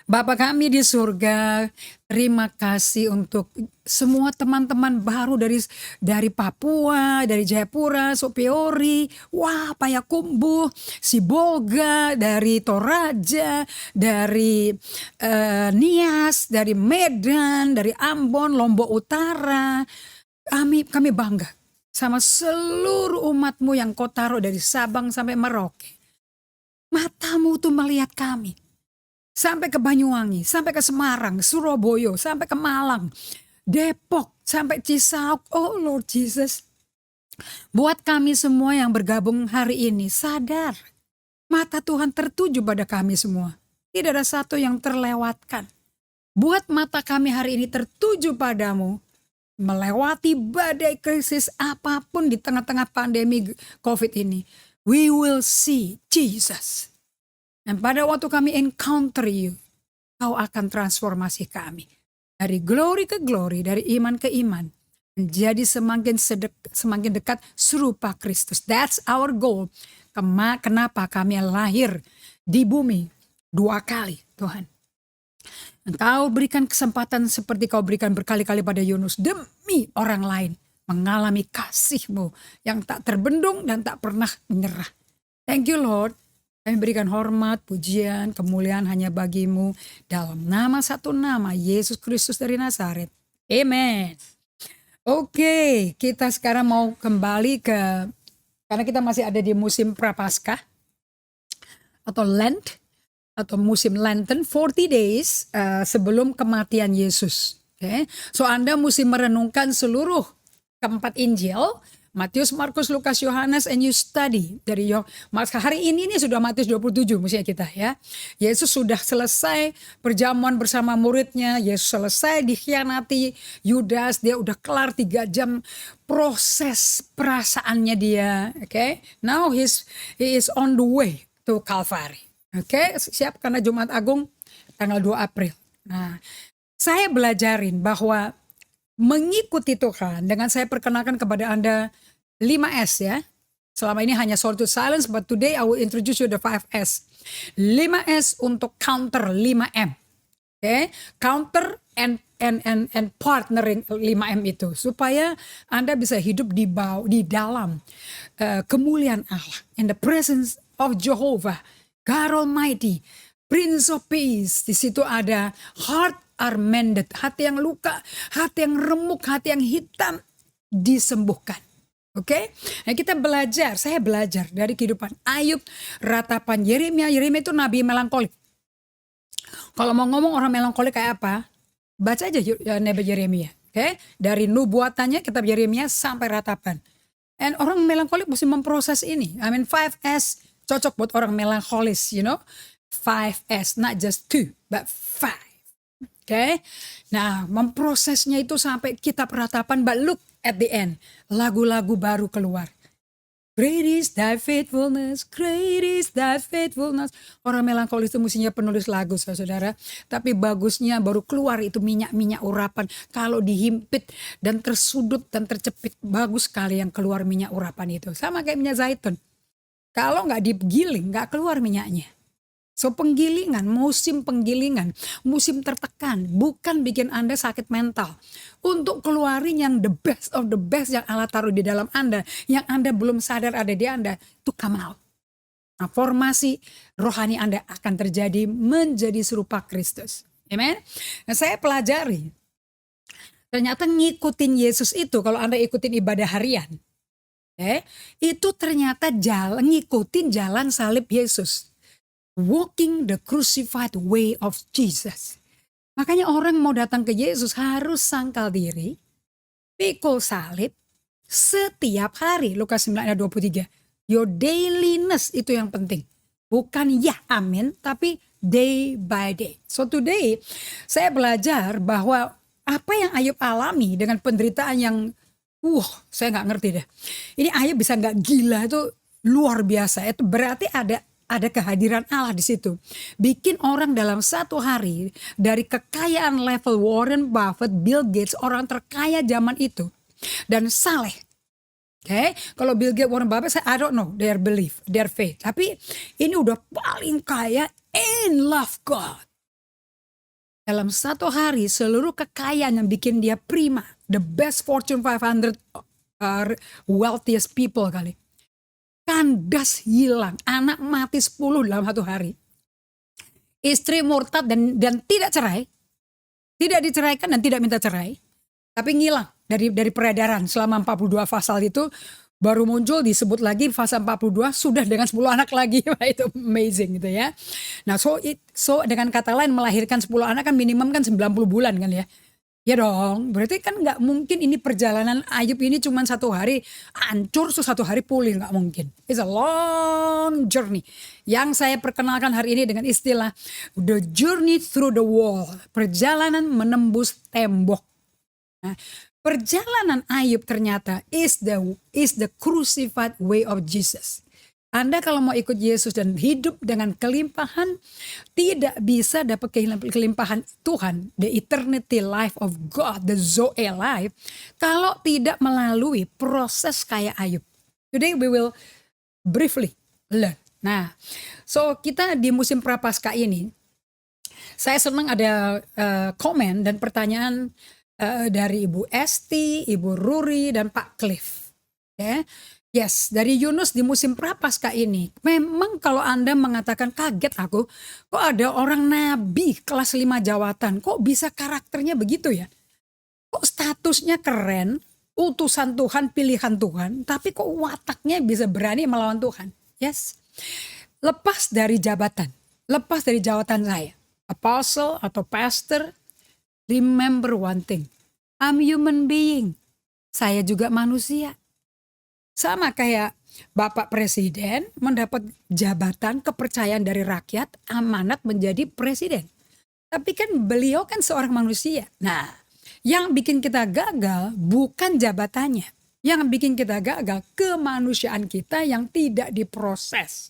Bapa kami di surga, terima kasih untuk semua teman-teman baru dari Papua, dari Jayapura, Sopiori, wah Payakumbuh, Sibolga, dari Toraja, dari Nias, dari Medan, dari Ambon, Lombok Utara. Kami bangga sama seluruh umatmu yang kau taruh dari Sabang sampai Merauke. Matamu tuh melihat kami. Sampai ke Banyuwangi, sampai ke Semarang, Surabaya, sampai ke Malang, Depok, sampai Cisauk. Oh Lord Jesus. Buat kami semua yang bergabung hari ini sadar. Mata Tuhan tertuju pada kami semua. Tidak ada satu yang terlewatkan. Buat mata kami hari ini tertuju padamu. Melewati badai krisis apapun di tengah-tengah pandemi COVID ini. We will see Jesus. Dan pada waktu kami encounter you, kau akan transformasi kami. Dari glory ke glory, dari iman ke iman. Menjadi semakin dekat serupa Kristus. That's our goal. Kenapa kami lahir di bumi 2 kali, Tuhan. Engkau berikan kesempatan seperti kau berikan berkali-kali pada Yunus. Demi orang lain mengalami kasih-Mu yang tak terbendung dan tak pernah menyerah. Thank you Lord. Kami berikan hormat, pujian, kemuliaan hanya bagi-Mu dalam nama satu nama, Yesus Kristus dari Nazaret. Amen. Oke, kita sekarang mau kembali karena kita masih ada di musim Prapaskah atau Lent atau musim Lenten, 40 days sebelum kematian Yesus. Okay? So Anda mesti merenungkan seluruh keempat Injil, Matius, Markus, Lukas, Yohanes, and you study dari hari ini sudah Matius 27 mestinya kita ya. Yesus sudah selesai perjamuan bersama muridnya, Yesus selesai dikhianati Yudas, dia udah kelar 3 jam proses perasaannya dia, okay? Now he is on the way to Calvary. Oke, siap karena Jumat Agung tanggal 2 April. Nah, saya belajarin bahwa mengikuti Tuhan dengan saya perkenalkan kepada Anda 5S ya. Selama ini hanya solitude silence, but today I will introduce you the 5S. 5S untuk counter 5M. Okay? Counter and partnering 5M itu. Supaya Anda bisa hidup di dalam kemuliaan Allah. In the presence of Jehovah. God Almighty. Prince of Peace. Di situ ada heart are mended. Hati yang luka, hati yang remuk, hati yang hitam disembuhkan. Oke? Nah kita belajar, saya belajar dari kehidupan Ayub, ratapan Yeremia. Yeremia itu nabi melankolik. Kalau mau ngomong orang melankolik kayak apa? Baca aja Nabi Yeremia. Oke? Dari nubuatannya kitab Yeremia sampai ratapan. And orang melankolik mesti memproses ini. 5S cocok buat orang melankolis, 5S, not just 2, but 5. Okay? Nah, memprosesnya itu sampai kitab ratapan, but look at the end. Lagu-lagu baru keluar. Great is thy faithfulness, great is thy faithfulness. Orang melankolis itu mestinya penulis lagu, saudara. Tapi bagusnya baru keluar itu minyak-minyak urapan. Kalau dihimpit dan tersudut dan tercepit, bagus sekali yang keluar minyak urapan itu. Sama kayak minyak zaitun. Kalau nggak digiling, nggak keluar minyaknya. So penggilingan, musim tertekan, bukan bikin Anda sakit mental. Untuk keluarin yang the best of the best yang Allah taruh di dalam Anda, yang Anda belum sadar ada di Anda, to come out. Nah, formasi rohani Anda akan terjadi menjadi serupa Kristus. Amen. Nah, saya pelajari, ternyata ngikutin Yesus itu, kalau Anda ikutin ibadah harian, itu ternyata ngikutin jalan salib Yesus. Walking the crucified way of Jesus. Makanya orang mau datang ke Yesus harus sangkal diri, pikul salib setiap hari. Lukas 9 ayat 23. Your dailiness itu yang penting. Bukan ya amin, tapi day by day. So today saya belajar bahwa apa yang Ayub alami dengan penderitaan yang saya nggak ngerti deh. Ini Ayub bisa nggak gila, itu luar biasa. Itu berarti ada kehadiran Allah di situ. Bikin orang dalam satu hari dari kekayaan level Warren Buffett, Bill Gates, orang terkaya zaman itu, dan saleh. Okay? Kalau Bill Gates, Warren Buffett, I don't know their belief, their faith. Tapi ini udah paling kaya and love God. Dalam satu hari seluruh kekayaan yang bikin dia prima, the best Fortune 500 wealthiest people kali. Kandas hilang, anak mati 10 dalam satu hari. Istri murtad dan tidak cerai, tidak diceraikan dan tidak minta cerai, tapi ngilang dari peredaran selama 42 pasal itu. Baru muncul disebut lagi pasal 42 sudah dengan 10 anak lagi. Itu amazing gitu ya. Nah so dengan kata lain melahirkan 10 anak kan minimum kan 90 bulan kan ya. Ya dong, berarti kan nggak mungkin ini perjalanan Ayub ini cuma satu hari hancur, satu hari pulih, nggak mungkin. It's a long journey. Yang saya perkenalkan hari ini dengan istilah the journey through the wall, perjalanan menembus tembok. Nah, perjalanan Ayub ternyata is the crucified way of Jesus. Anda kalau mau ikut Yesus dan hidup dengan kelimpahan, tidak bisa dapat kelimpahan Tuhan, the eternity life of God, the Zoe life, kalau tidak melalui proses kayak Ayub. Today we will briefly learn. Nah, so kita di musim Prapaskah ini, saya senang ada komen dan pertanyaan dari Ibu Esti, Ibu Ruri, dan Pak Cliff. Ya. Yes, dari Yunus di musim Prapaskah ini. Memang kalau Anda mengatakan kaget aku, kok ada orang nabi kelas 5 jawatan, kok bisa karakternya begitu ya? Kok statusnya keren, utusan Tuhan, pilihan Tuhan, tapi kok wataknya bisa berani melawan Tuhan? Yes, lepas dari jabatan saya, apostle atau pastor, remember one thing, I'm human being. Saya juga manusia. Sama kayak Bapak Presiden mendapat jabatan kepercayaan dari rakyat, amanat menjadi presiden. Tapi kan beliau kan seorang manusia. Nah, yang bikin kita gagal bukan jabatannya. Yang bikin kita gagal kemanusiaan kita yang tidak diproses.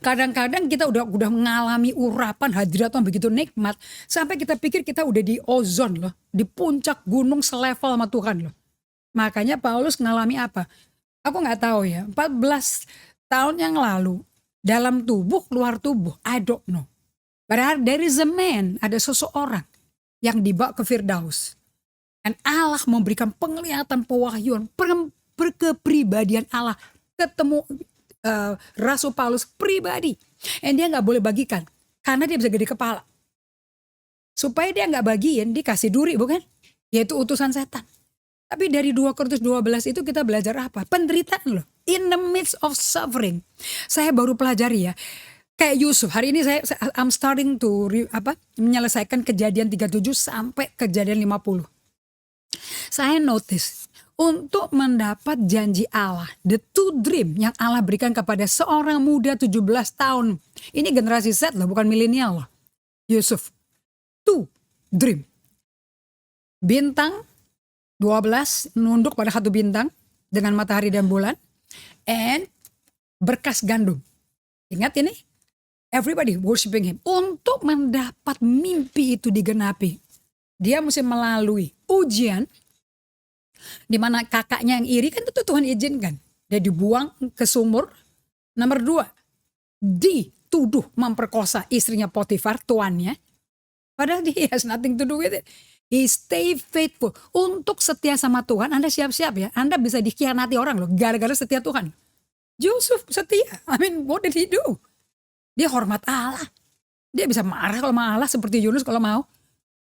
Kadang-kadang kita udah mengalami urapan hadirat Tuhan begitu nikmat sampai kita pikir kita udah di ozon loh, di puncak gunung selevel sama Tuhan loh. Makanya Paulus ngalami apa? Aku nggak tahu ya. 14 tahun yang lalu dalam tubuh luar tubuh, I don't know. Padahal there is a man, ada seseorang yang dibawa ke Firdaus. Dan Allah memberikan penglihatan pewahyuan, kepribadian Allah ketemu Rasul Paulus pribadi. Dan dia gak boleh bagikan. Karena dia bisa gede kepala. Supaya dia gak bagiin, dikasih duri bukan? Yaitu utusan setan. Tapi dari 2 Korintus 12 itu kita belajar apa? Penderitaan loh. In the midst of suffering. Saya baru pelajari ya. Kayak Yusuf. Hari ini I'm starting to menyelesaikan kejadian 37 sampai kejadian 50. Saya notice. Untuk mendapat janji Allah, the two dream yang Allah berikan kepada seorang muda 17 tahun. Ini generasi Z loh, bukan milenial loh. Yusuf, two dream. Bintang 12 nunduk pada satu bintang dengan matahari dan bulan. And berkas gandum. Ingat ini? Everybody worshiping him. Untuk mendapat mimpi itu digenapi, dia mesti melalui ujian. Di mana kakaknya yang iri kan itu Tuhan izinkan. Dia dibuang ke sumur. Nomor 2, dituduh memperkosa istrinya Potifar, tuannya. Padahal dia has nothing to do with it. He stay faithful. Untuk setia sama Tuhan, Anda siap-siap ya. Anda bisa dikhianati orang loh, gara-gara setia Tuhan. Yusuf setia. I mean, what did he do? Dia hormat Allah. Dia bisa marah kalau sama Allah seperti Yunus kalau mau.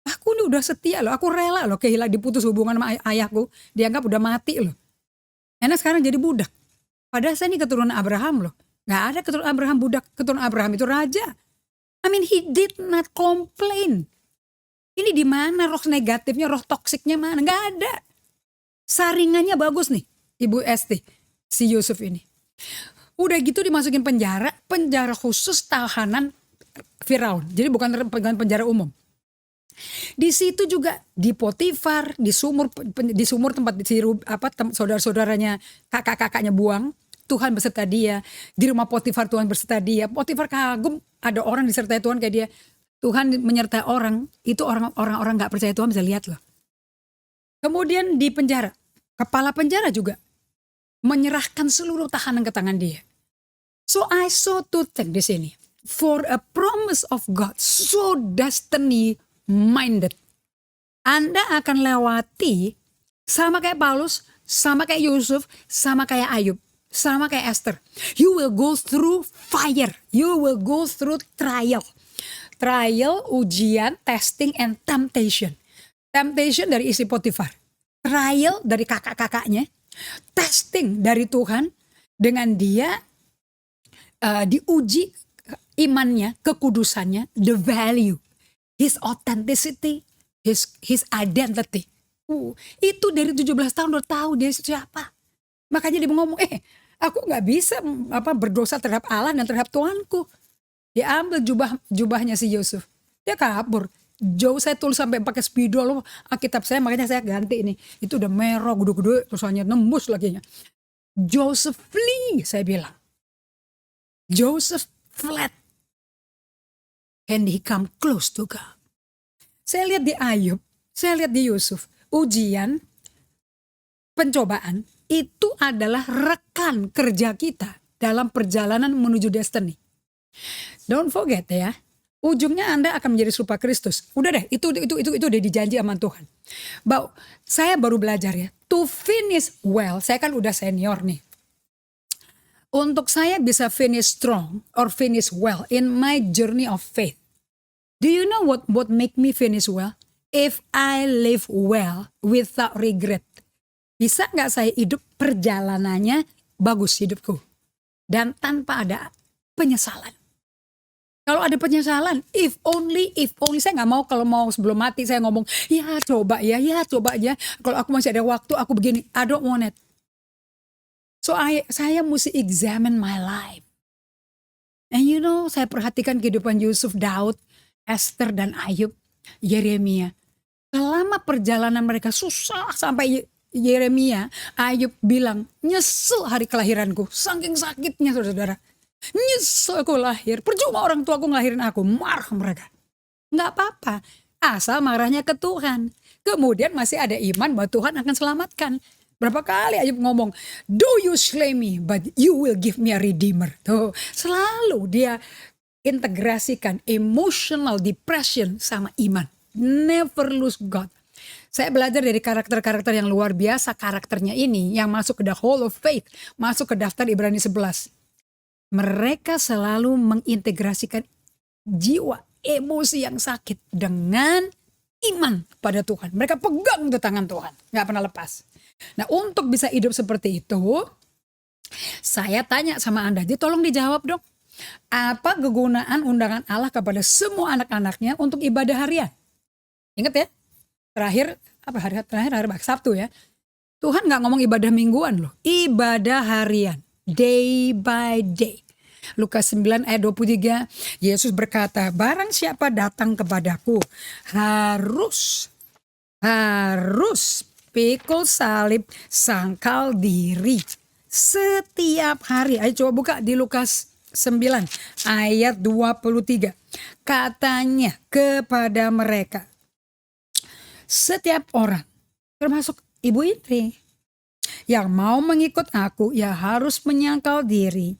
Aku ini udah setia loh, aku rela loh diputus hubungan sama ayahku. Dianggap udah mati loh. Enak sekarang jadi budak. Padahal saya ini keturunan Abraham loh. Gak ada keturunan Abraham budak, keturunan Abraham itu raja. I mean he did not complain. Ini di mana roh negatifnya, roh toksiknya mana? Gak ada. Saringannya bagus nih, Ibu Esti, si Yusuf ini. Udah gitu dimasukin penjara khusus tahanan Firaun. Jadi bukan penjara umum. Di situ juga di Potifar, di sumur tempat saudara-saudaranya, kakak-kakaknya buang, Tuhan beserta dia. Di rumah Potifar Tuhan beserta dia. Potifar kagum ada orang disertai Tuhan kayak dia. Tuhan menyertai orang, itu orang-orang gak percaya Tuhan bisa lihat loh. Kemudian di penjara, kepala penjara juga menyerahkan seluruh tahanan ke tangan dia. So I saw two things di sini. for a promise of God, so destiny minded. Anda akan lewati sama kayak Paulus, sama kayak Yusuf, sama kayak Ayub, sama kayak Esther. You will go through fire, you will go through trial. Trial, ujian, testing, and temptation. Temptation dari istri Potifar. Trial dari kakak-kakaknya. Testing dari Tuhan dengan dia diuji imannya, kekudusannya, the value, his authenticity, his identity. Itu dari 17 tahun udah tahu dia siapa. Makanya dia ngomong, aku gak bisa berdosa terhadap Allah dan terhadap Tuhanku. Dia ambil jubahnya si Yusuf. Dia kabur. Jauh saya tulis sampai pakai spidol Alkitab saya, makanya saya ganti ini. Itu udah merah gede-gede terus hanya nembus lagi. Joseph flee, saya bilang. Joseph fled. And he come close to God. Saya lihat di Ayub, saya lihat di Yusuf. Ujian, pencobaan, itu adalah rekan kerja kita dalam perjalanan menuju destiny. Don't forget ya, ujungnya Anda akan menjadi serupa Kristus. Udah deh, itu udah dijanji sama Tuhan. Saya baru belajar ya, to finish well, saya kan udah senior nih. Untuk saya bisa finish strong or finish well in my journey of faith. Do you know what make me finish well? If I live well without regret. Bisa gak saya hidup perjalanannya bagus hidupku. Dan tanpa ada penyesalan. Kalau ada penyesalan, if only saya gak mau kalau mau sebelum mati saya ngomong, ya coba aja. Kalau aku masih ada waktu, aku begini. I don't want it. So saya mesti examine my life. And you know, saya perhatikan kehidupan Yusuf, Daud, Esther dan Ayub, Yeremia. Selama perjalanan mereka susah sampai Yeremia, Ayub bilang, nyesel hari kelahiranku. Saking sakitnya saudara-saudara. Nyesel aku lahir. Percuma orang tua aku ngelahirin aku. Marah mereka. Nggak apa-apa. Asal marahnya ke Tuhan. Kemudian masih ada iman bahwa Tuhan akan selamatkan. Berapa kali Ayub ngomong, do you slay me, but you will give me a redeemer. Tuh, selalu dia integrasikan emotional depression sama iman. Never lose God. Saya belajar dari karakter-karakter yang luar biasa karakternya ini yang masuk ke the hall of faith, masuk ke daftar Ibrani 11. Mereka selalu mengintegrasikan jiwa, emosi yang sakit dengan iman pada Tuhan. Mereka pegang tuh tangan Tuhan, gak pernah lepas. Nah, untuk bisa hidup seperti itu, saya tanya sama Anda, jadi tolong dijawab dong. Apa kegunaan undangan Allah kepada semua anak-anaknya untuk ibadah harian? Ingat ya, terakhir hari Sabtu ya. Tuhan gak ngomong ibadah mingguan loh, ibadah harian, day by day. Lukas 9 ayat 23, Yesus berkata, barang siapa datang kepadaku harus pikul salib, sangkal diri setiap hari. Ayo coba buka di Lukas 9 ayat 23. Katanya kepada mereka, setiap orang termasuk ibu istri yang mau mengikut aku, ya harus menyangkal diri,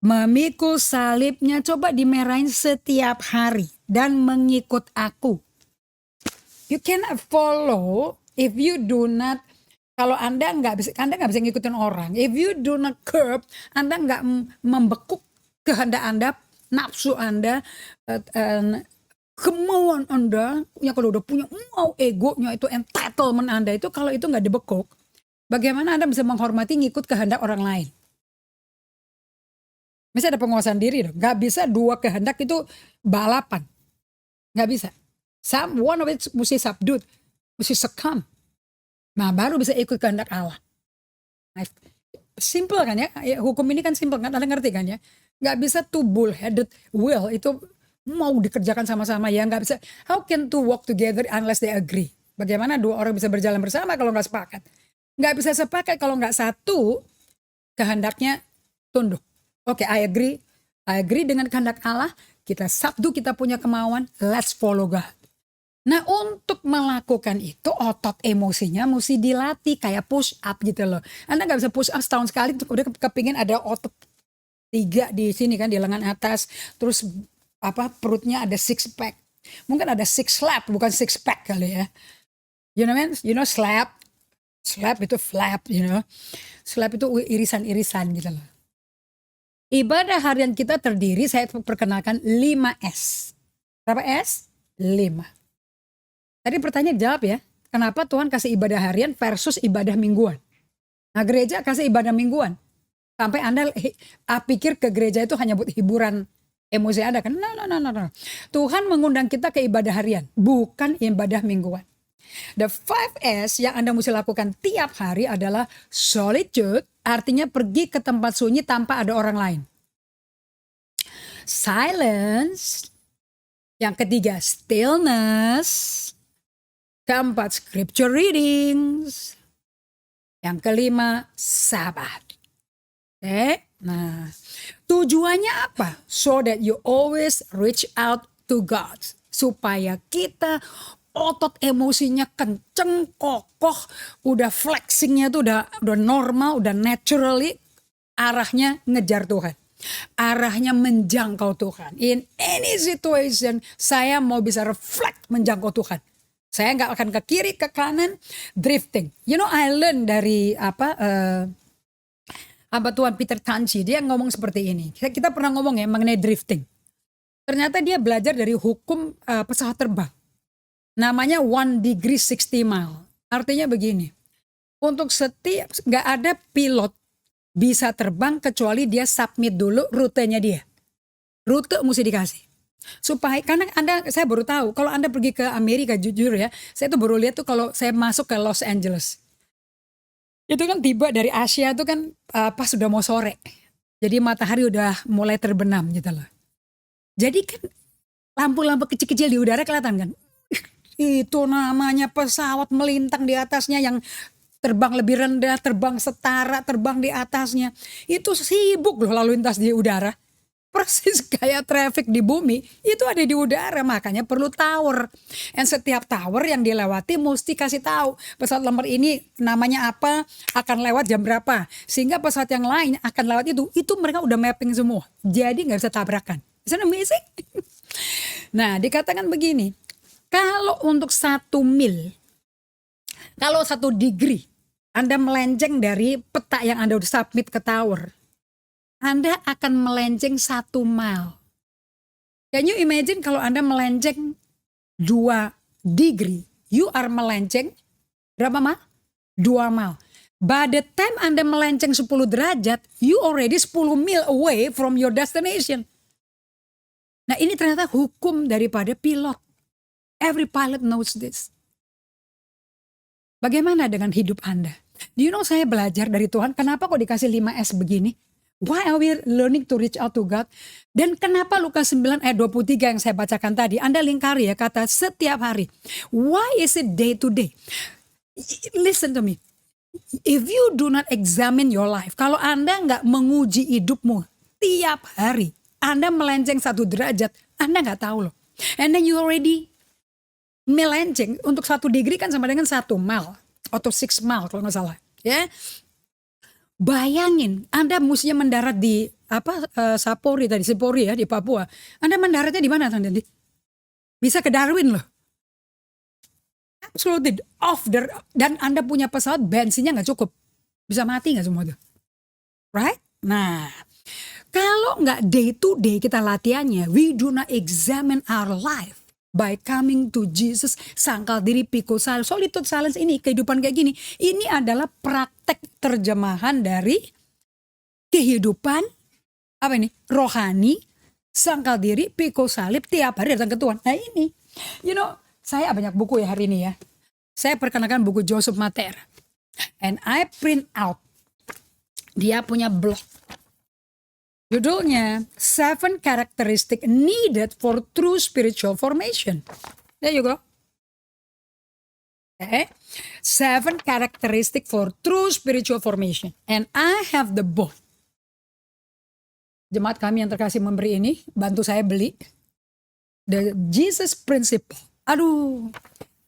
memikul salibnya, coba dimerahin setiap hari dan mengikut aku. You cannot follow if you do not, kalau Anda nggak bisa ngikutin orang. If you do not curb, Anda nggak membekuk kehendak Anda, nafsu Anda, kemauan Anda. Ya kalau udah punya egonya itu, entitlement Anda itu, kalau itu nggak dibekuk, bagaimana Anda bisa menghormati ngikut kehendak orang lain? Mesti ada penguasaan diri dong. Nggak bisa dua kehendak itu balapan. Nggak bisa. One of it mesti subdued. Mesti succumb. Nah baru bisa ikut kehendak Allah. Nah, simple kan ya, hukum ini kan simple kan, Anda ngerti kan ya. Gak bisa two bull-headed will itu mau dikerjakan sama-sama ya, gak bisa. How can two walk together unless they agree? Bagaimana dua orang bisa berjalan bersama kalau gak sepakat? Gak bisa sepakat kalau gak satu kehendaknya tunduk. Oke, I agree dengan kehendak Allah, kita sabdu, kita punya kemauan, let's follow God. Nah untuk melakukan itu otot emosinya mesti dilatih kayak push up gitu loh. Anda gak bisa push up setahun sekali udah kepingin ada otot 3 di sini kan di lengan atas, terus perutnya ada six pack. Mungkin ada six slap bukan six pack kali ya. You know what I mean? You know slap itu flap, you know. Slap itu irisan-irisan gitu loh. Ibadah harian kita terdiri, saya perkenalkan 5S. Berapa S? 5. Tadi pertanyaan jawab ya. Kenapa Tuhan kasih ibadah harian versus ibadah mingguan? Nah gereja kasih ibadah mingguan. Sampai Anda pikir ke gereja itu hanya buat hiburan emosi Anda kan? No. Tuhan mengundang kita ke ibadah harian, bukan ibadah mingguan. The 5S yang Anda mesti lakukan tiap hari adalah solitude, artinya pergi ke tempat sunyi tanpa ada orang lain. Silence. Yang ketiga, stillness. Keempat, scripture readings. Yang kelima, sabat. Oke, nah tujuannya apa? So that you always reach out to God. Supaya kita otot emosinya kenceng, kokoh, udah flexingnya tuh udah normal, udah naturally arahnya ngejar Tuhan. Arahnya menjangkau Tuhan. In any situation, saya mau bisa reflect menjangkau Tuhan. Saya nggak akan ke kiri, ke kanan, drifting. You know, I learn dari Tuan Peter Tanchi, dia ngomong seperti ini. Kita pernah ngomong ya mengenai drifting. Ternyata dia belajar dari hukum pesawat terbang. Namanya 1 degree 60 mile. Artinya begini. Untuk setiap, nggak ada pilot bisa terbang kecuali dia submit dulu rutenya dia. Rute mesti dikasih. Supaya, karena saya baru tahu, kalau Anda pergi ke Amerika jujur ya, saya tuh baru lihat tuh kalau saya masuk ke Los Angeles. Itu kan tiba dari Asia tuh kan pas sudah mau sore. Jadi matahari udah mulai terbenam gitu loh. Jadi kan lampu-lampu kecil-kecil di udara kelihatan kan. Itu namanya pesawat melintang di atasnya yang terbang lebih rendah, terbang setara, terbang di atasnya. Itu sibuk loh lalu lintas di udara. Persis kayak traffic di bumi, itu ada di udara, makanya perlu tower. Dan setiap tower yang dilewati mesti kasih tahu pesawat nomor ini namanya apa, akan lewat jam berapa. Sehingga pesawat yang lain akan lewat itu mereka udah mapping semua. Jadi gak bisa tabrakan. Isn't amazing? Nah dikatakan begini, kalau untuk 1 mil, kalau 1 degree, Anda melenceng dari peta yang Anda udah submit ke tower, Anda akan melenceng 1 mile. Can you imagine kalau Anda melenceng 2 degree, you are melenceng berapa mile? 2 mile. By the time Anda melenceng 10 derajat, you already 10 mil away from your destination. Nah ini ternyata hukum daripada pilot. Every pilot knows this. Bagaimana dengan hidup Anda? Do you know saya belajar dari Tuhan, kenapa kok dikasih 5S begini? Why are we learning to reach out to God? Dan kenapa Lukas 9 ayat 23 yang saya bacakan tadi, Anda lingkari ya kata setiap hari. Why is it day to day? Listen to me. If you do not examine your life, kalau Anda nggak menguji hidupmu tiap hari, Anda melenceng 1 derajat, Anda nggak tahu loh. And then you already melenceng untuk 1 degree kan sama dengan 1 mile atau 6 mile kalau nggak salah ya. Bayangin Anda mestinya mendarat di Sapori ya di Papua. Anda mendaratnya di mana tadi? Bisa ke Darwin loh. Absolutely dan Anda punya pesawat bensinnya nggak cukup, bisa mati nggak semua itu, right? Nah kalau nggak day to day kita latihannya, we do not examine our life. By coming to Jesus, sangkal diri, pikul salib, solitude silence ini, kehidupan kayak gini. Ini adalah praktek terjemahan dari kehidupan, rohani, sangkal diri, pikul salib, tiap hari datang ke Tuhan. Nah ini, you know, saya banyak buku ya hari ini ya. Saya perkenalkan buku Joseph Mater. And I print out. Dia punya blog. Judulnya 7 Characteristic Needed for True Spiritual Formation. There you go. Okay. 7 Characteristic for True Spiritual Formation. And I have the book. Jemaat kami yang terkasih memberi ini, bantu saya beli. The Jesus Principle. Aduh,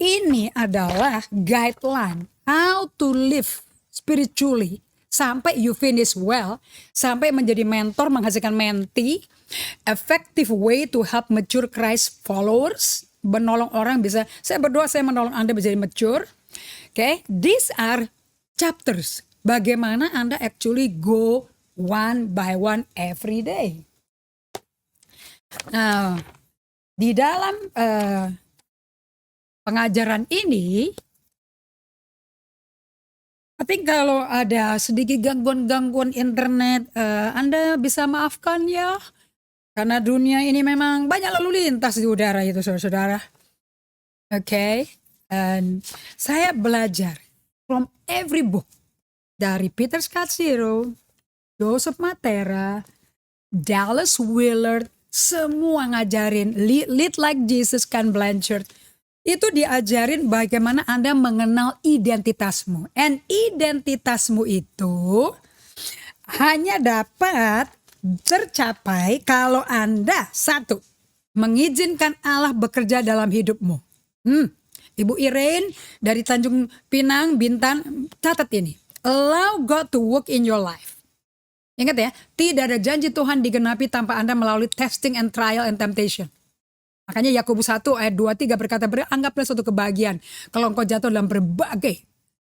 ini adalah guideline how to live spiritually sampai you finish well, sampai menjadi mentor, menghasilkan mentee, effective way to help mature Christ followers, menolong orang bisa, saya berdoa saya menolong Anda menjadi mature. Okay, these are chapters. Bagaimana Anda actually go one by one every day. Nah, di dalam pengajaran ini, tapi kalau ada sedikit gangguan-gangguan internet, Anda bisa maafkan ya. Karena dunia ini memang banyak lalu lintas di udara itu, saudara-saudara. Oke, dan saya belajar from every book. Dari Peter Scazzero, Joseph Matera, Dallas Willard, semua ngajarin lead like Jesus, Ken Blanchard. Itu diajarin bagaimana Anda mengenal identitasmu. And identitasmu itu hanya dapat tercapai kalau Anda satu, mengizinkan Allah bekerja dalam hidupmu. Ibu Irene dari Tanjung Pinang, Bintan, catat ini. Allow God to work in your life. Ingat ya, tidak ada janji Tuhan digenapi tanpa Anda melalui testing and trial and temptation. Makanya Yakobus 1 ayat 2-3 berkata, anggaplah suatu kebahagiaan kalau engkau jatuh dalam berbagai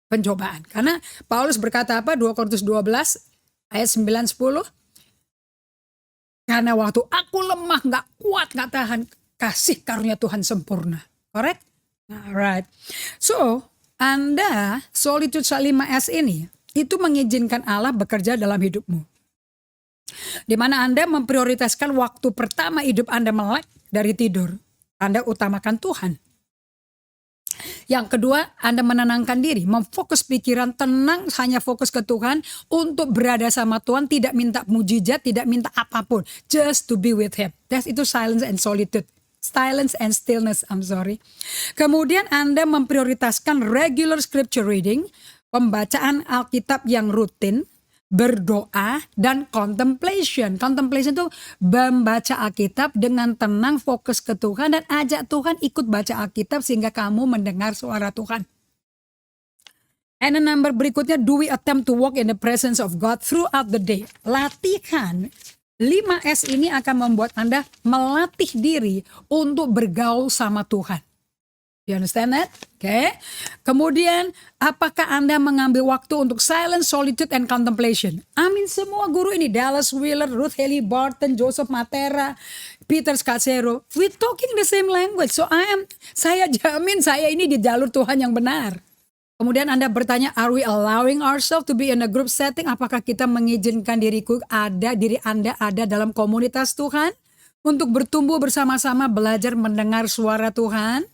pencobaan. Karena Paulus berkata apa? 2 Korintus 12 ayat 9-10. Karena waktu aku lemah, gak kuat, gak tahan, kasih karunia Tuhan sempurna. Correct? Alright. So, Anda Solitude 5S ini, itu mengizinkan Allah bekerja dalam hidupmu. Di mana Anda memprioritaskan waktu pertama hidup Anda melek dari tidur. Anda utamakan Tuhan. Yang kedua, Anda menenangkan diri, memfokus pikiran, tenang, hanya fokus ke Tuhan, untuk berada sama Tuhan, tidak minta mujizat, tidak minta apapun, just to be with Him. Itu silence and solitude. Silence and stillness, Kemudian Anda memprioritaskan regular scripture reading, pembacaan Alkitab yang rutin, berdoa, dan contemplation. Contemplation itu membaca Alkitab dengan tenang, fokus ke Tuhan, dan ajak Tuhan ikut baca Alkitab sehingga kamu mendengar suara Tuhan. And the number berikutnya, do we attempt to walk in the presence of God throughout the day? Latihan 5S ini akan membuat Anda melatih diri untuk bergaul sama Tuhan. You understand that? Okay. Kemudian, apakah Anda mengambil waktu untuk silence, solitude, and contemplation? Amin, semua guru ini, Dallas Willard, Ruth Haley Barton, Joseph Matera, Peter Scazzero, we talking the same language. So saya jamin saya ini di jalur Tuhan yang benar. Kemudian Anda bertanya, are we allowing ourselves to be in a group setting? Apakah kita mengizinkan diri Anda ada dalam komunitas Tuhan untuk bertumbuh bersama-sama belajar mendengar suara Tuhan?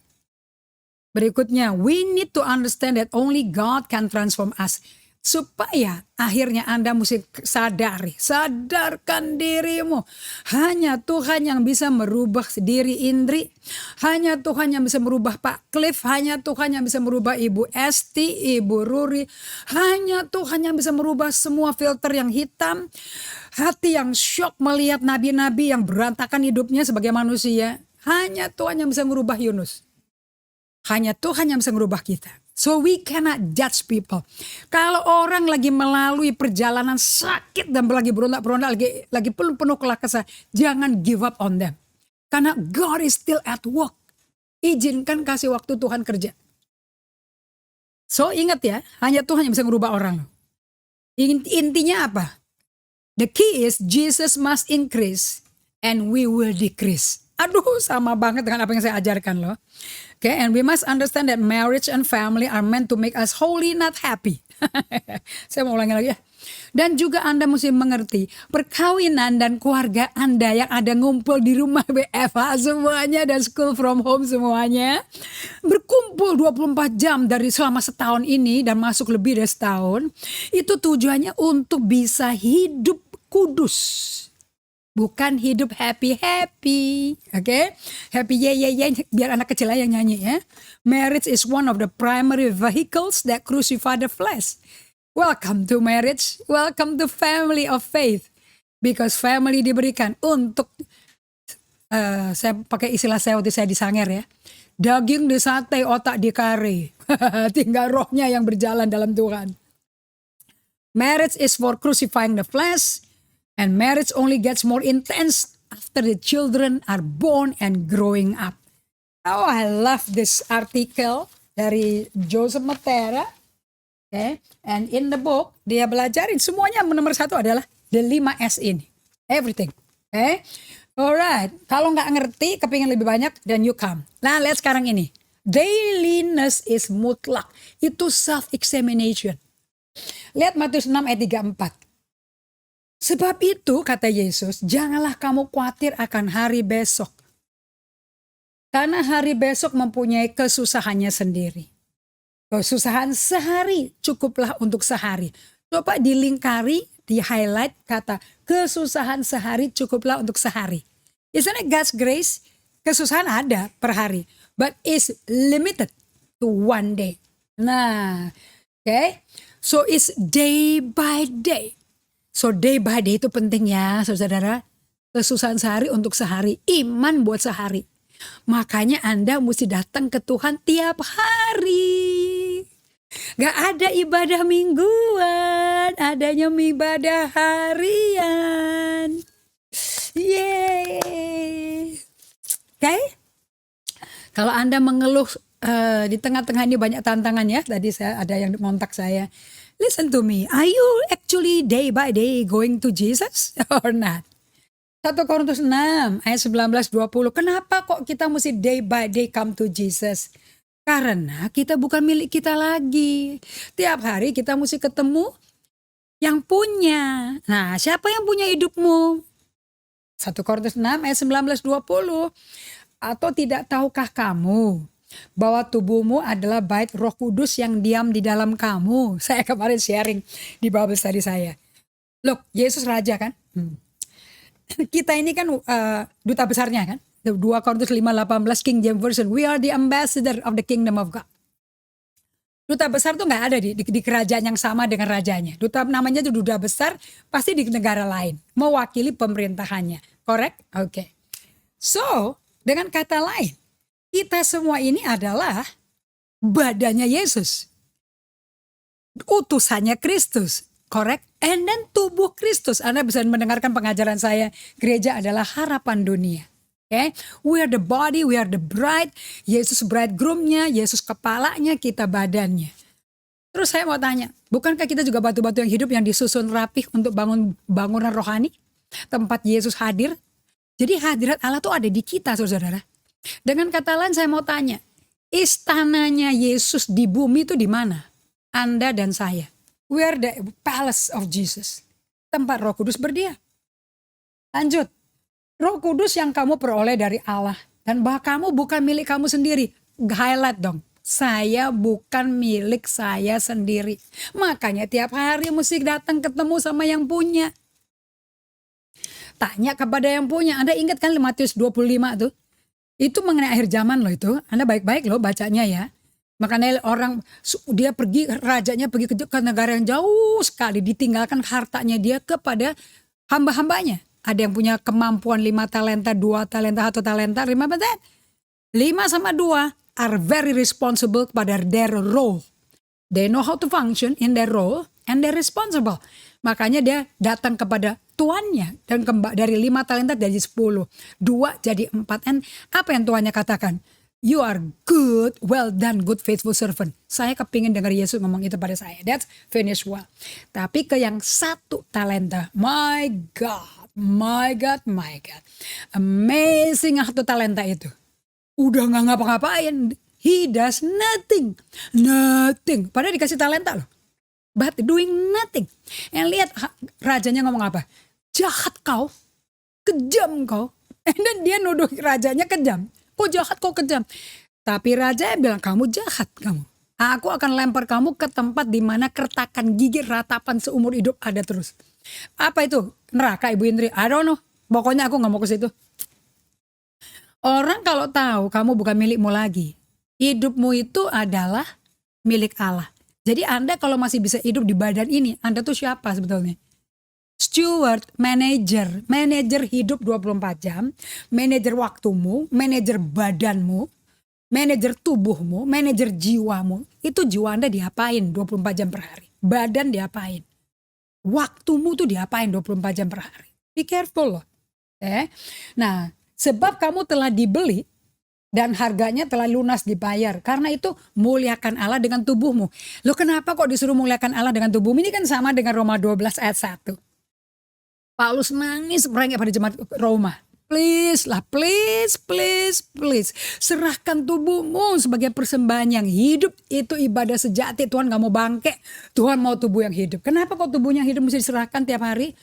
Berikutnya, we need to understand that only God can transform us. Supaya akhirnya Anda mesti sadarkan dirimu. Hanya Tuhan yang bisa merubah diri Indri. Hanya Tuhan yang bisa merubah Pak Cliff. Hanya Tuhan yang bisa merubah Ibu Esti, Ibu Ruri. Hanya Tuhan yang bisa merubah semua filter yang hitam. Hati yang syok melihat nabi-nabi yang berantakan hidupnya sebagai manusia. Hanya Tuhan yang bisa merubah Yunus. Hanya Tuhan yang bisa merubah kita. So we cannot judge people. Kalau orang lagi melalui perjalanan sakit dan lagi berontak-berontak, lagi penuh kelah kesah, jangan give up on them. Karena God is still at work. Izinkan kasih waktu Tuhan kerja. So ingat ya, hanya Tuhan yang bisa merubah orang. Intinya apa? The key is Jesus must increase and we will decrease. Aduh, sama banget dengan apa yang saya ajarkan loh. Okay, and we must understand that marriage and family are meant to make us holy, not happy. Saya mau ulangi lagi ya. Dan juga Anda mesti mengerti, perkawinan dan keluarga Anda yang ada ngumpul di rumah WFH semuanya dan school from home semuanya, berkumpul 24 jam dari selama setahun ini dan masuk lebih dari setahun, itu tujuannya untuk bisa hidup kudus. Bukan hidup happy-happy, okay? Happy ye, biar anak kecil aja yang nyanyi ya. Marriage is one of the primary vehicles that crucify the flesh. Welcome to marriage, welcome to family of faith. Because family diberikan untuk, saya pakai istilah saya waktu saya di Sanger ya. Daging disate, otak dikare. Tinggal rohnya yang berjalan dalam Tuhan. Marriage is for crucifying the flesh, and marriage only gets more intense after the children are born and growing up. Oh, I love this article dari Joseph Matera. Okay. And in the book, dia belajarin semuanya nomor satu adalah the 5S ini. Everything. Okay. Alright. Kalau nggak ngerti, kepingin lebih banyak, then you come. Nah, lihat sekarang ini. Dailiness is mutlak. Itu self-examination. Lihat Matius 6 ayat 34. Sebab itu, kata Yesus, janganlah kamu khawatir akan hari besok. Karena hari besok mempunyai kesusahannya sendiri. Kesusahan sehari cukuplah untuk sehari. Coba dilingkari, di-highlight kata kesusahan sehari cukuplah untuk sehari. Isn't it God's grace? Kesusahan ada per hari. But it's limited to one day. Nah, okay. So it's day by day. So day by day itu penting ya saudara. Kesusahan sehari untuk sehari. Iman buat sehari. Makanya Anda mesti datang ke Tuhan tiap hari. Gak ada ibadah mingguan. Adanya ibadah harian. Yeay. Okay. Kalau Anda mengeluh di tengah-tengah ini banyak tantangan ya. Tadi ada yang mengontak saya. Listen to me. Are you actually day by day going to Jesus or not? 1 Korintus 6 ayat 19-20. Kenapa kok kita mesti day by day come to Jesus? Karena kita bukan milik kita lagi. Tiap hari kita mesti ketemu yang punya. Nah, siapa yang punya hidupmu? 1 Korintus 6 ayat 19-20. Atau tidak tahukah kamu bahwa tubuhmu adalah bait Roh Kudus yang diam di dalam kamu? Saya kemarin sharing di Bible study saya. Look, Yesus raja kan? Kita ini kan duta besarnya kan? 2 Korintus 5:18 King James Version. We are the ambassador of the kingdom of God. Duta besar tuh gak ada di kerajaan yang sama dengan rajanya. Duta namanya tuh duta besar pasti di negara lain. Mewakili pemerintahannya. Correct? Oke. So, dengan kata lain, kita semua ini adalah badannya Yesus. Utusannya Kristus. Correct? And then tubuh Kristus. Anda bisa mendengarkan pengajaran saya. Gereja adalah harapan dunia. Okay? We are the body, we are the bride. Yesus bridegroomnya, Yesus kepalanya, kita badannya. Terus saya mau tanya, bukankah kita juga batu-batu yang hidup yang disusun rapih untuk bangun bangunan rohani? Tempat Yesus hadir. Jadi hadirat Allah tuh ada di kita, saudara. Dengan kata lain saya mau tanya, istananya Yesus di bumi itu di mana? Anda dan saya. We are the palace of Jesus. Tempat Roh Kudus berdiam. Lanjut. Roh Kudus yang kamu peroleh dari Allah. Dan bahwa kamu bukan milik kamu sendiri. Highlight dong. Saya bukan milik saya sendiri. Makanya tiap hari mesti datang ketemu sama yang punya. Tanya kepada yang punya. Anda ingat kan Matius 25 tuh? Itu mengenai akhir zaman loh itu. Anda baik-baik loh bacanya ya. Makanya orang dia pergi, rajanya pergi ke negara yang jauh sekali. Ditinggalkan hartanya dia kepada hamba-hambanya. Ada yang punya kemampuan 5 talenta, 2 talenta, 1 talenta. Remember that? 5 sama 2 are very responsible kepada their role. They know how to function in their role and they're responsible. Makanya dia datang kepada tuannya. Dan dari 5 talenta jadi 10. 2 jadi 4. And apa yang tuannya katakan? You are good, well done, good faithful servant. Saya kepingin dengar Yesus ngomong itu pada saya. That's finished well. Tapi ke yang 1 talenta. My God. Amazing 1 talenta itu. Udah gak ngapa-ngapain. He does nothing. Padahal dikasih talenta loh. But doing nothing. And lihat rajanya ngomong apa? Jahat kau. Kejam kau. And then dia nuduh rajanya kejam. Kok jahat, kok kejam. Tapi raja bilang kamu jahat kamu. Aku akan lempar kamu ke tempat di mana kertakan gigi ratapan seumur hidup ada terus. Apa itu? Neraka Ibu Indri? I don't know. Pokoknya aku gak mau ke situ. Orang kalau tahu kamu bukan milikmu lagi. Hidupmu itu adalah milik Allah. Jadi Anda kalau masih bisa hidup di badan ini, Anda tuh siapa sebetulnya? Steward, manajer hidup 24 jam, manajer waktumu, manajer badanmu, manajer tubuhmu, manajer jiwamu. Itu jiwa Anda diapain 24 jam per hari? Badan diapain? Waktumu tuh diapain 24 jam per hari. Be careful loh. Nah, sebab kamu telah dibeli dan harganya telah lunas dibayar. Karena itu muliakan Allah dengan tubuhmu. Loh kenapa kok disuruh muliakan Allah dengan tubuhmu? Ini kan sama dengan Roma 12 ayat 1. Paulus nangis merengek pada jemaat Roma. Please lah, please, please, please. Serahkan tubuhmu sebagai persembahan yang hidup. Itu ibadah sejati. Tuhan gak mau bangke. Tuhan mau tubuh yang hidup. Kenapa kok tubuhnya hidup mesti diserahkan tiap hari?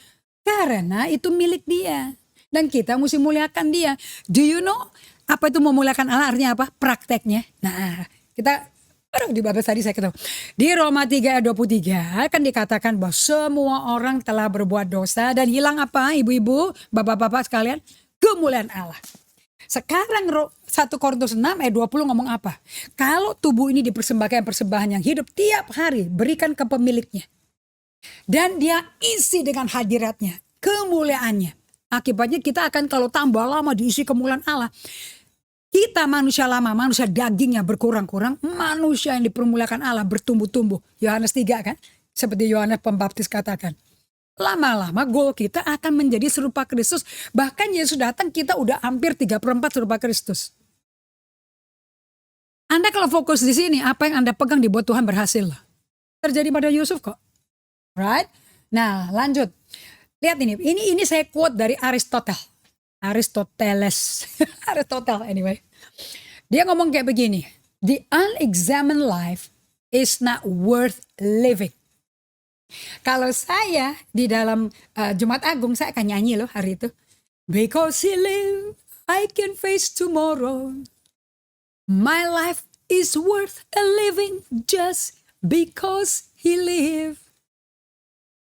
Karena itu milik dia. Dan kita mesti muliakan dia. Do you know apa itu memuliakan Allah artinya apa? Prakteknya. Nah kita di babak tadi saya ketemu. Di Roma 3 ayat 23 kan dikatakan bahwa semua orang telah berbuat dosa. Dan hilang apa ibu-ibu, bapak-bapak sekalian? Kemuliaan Allah. Sekarang 1 Korintus 6 ayat 20 ngomong apa? Kalau tubuh ini dipersembahkan persembahan yang hidup tiap hari, berikan ke pemiliknya. Dan dia isi dengan hadiratnya, kemuliaannya. Akibatnya kita akan kalau tambah lama diisi kemuliaan Allah. Kita manusia lama, manusia dagingnya berkurang-kurang. Manusia yang dipermuliakan Allah bertumbuh-tumbuh. Yohanes 3 kan? Seperti Yohanes Pembaptis katakan. Lama-lama goal kita akan menjadi serupa Kristus. Bahkan Yesus datang kita udah hampir 3/4 serupa Kristus. Anda kalau fokus di sini, apa yang Anda pegang dibuat Tuhan berhasil. Terjadi pada Yusuf kok. Right? Nah lanjut. Lihat ini saya quote dari Aristoteles. Aristotle anyway. Dia ngomong kayak begini. The unexamined life is not worth living. Kalau saya di dalam Jumat Agung saya akan nyanyi loh hari itu. Because he live, I can face tomorrow. My life is worth a living just because he live.